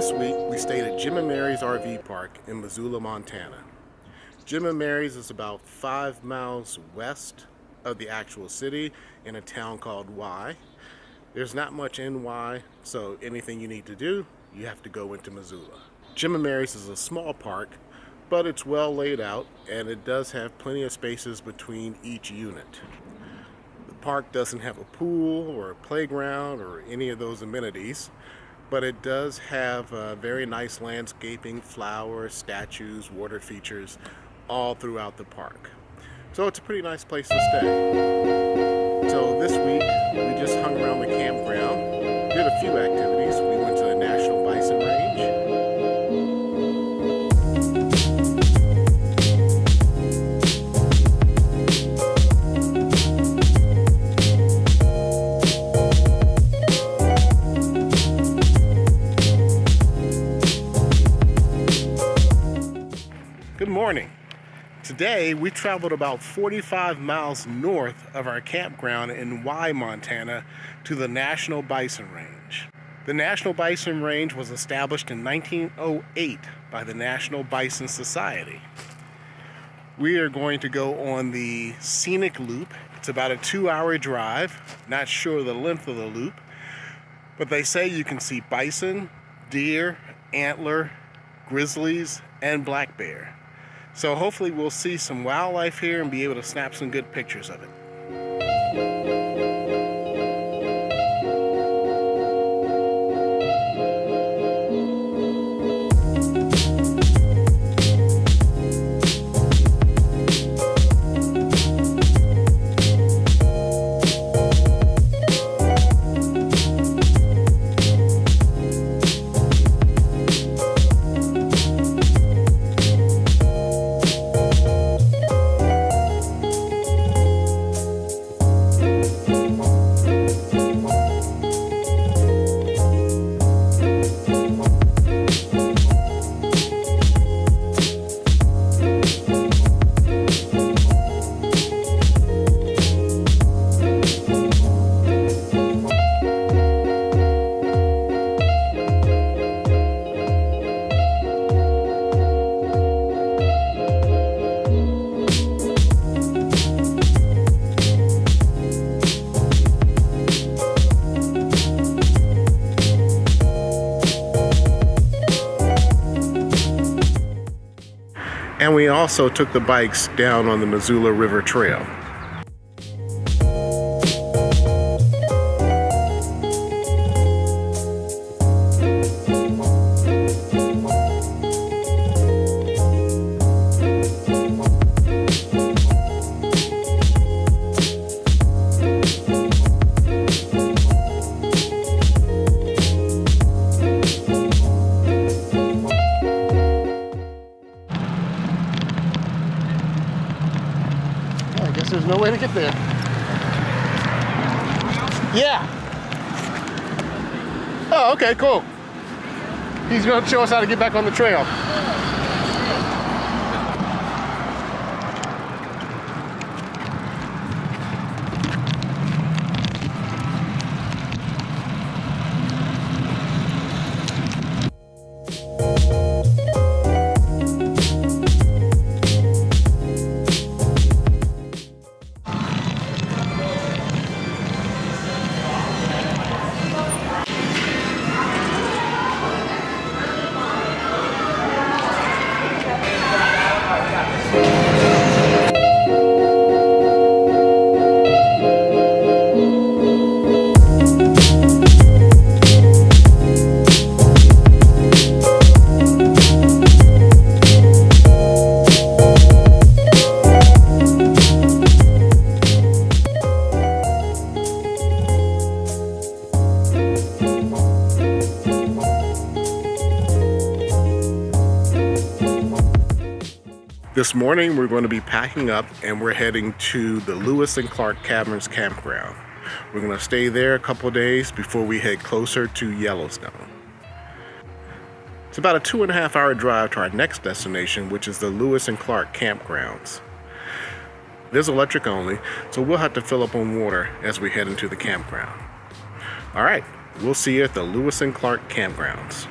This week we stayed at Jim and Mary's RV Park in Missoula, Montana. Jim and Mary's is about 5 miles west of the actual city in a town called Y. There's not much in Y, so anything you need to do, you have to go into Missoula. Jim and Mary's is a small park, but it's well laid out and it does have plenty of spaces between each unit. The park doesn't have a pool or a playground or any of those amenities, but it does have very nice landscaping, flowers, statues, water features all throughout the park. So it's a pretty nice place to stay. So this week we just hung around the campground, did a few activities. We went to the National Bison Range. Good morning. Today we traveled about 45 miles north of our campground in Y, Montana to the National Bison Range. The National Bison Range was established in 1908 by the National Bison Society. We are going to go on the scenic loop. It's about a 2-hour drive. Not sure the length of the loop, but they say you can see bison, deer, antler, grizzlies, and black bear. So hopefully we'll see some wildlife here and be able to snap some good pictures of it. And we also took the bikes down on the Missoula River Trail. I guess there's no way to get there. Yeah. Oh, okay, cool. He's going to show us how to get back on the trail. This morning we're going to be packing up and we're heading to the Lewis and Clark Caverns campground. We're going to stay there a couple days before we head closer to Yellowstone. It's about a 2.5-hour drive to our next destination, which is the Lewis and Clark campgrounds. There's electric only, so we'll have to fill up on water as we head into the campground. All right, we'll see you at the Lewis and Clark campgrounds.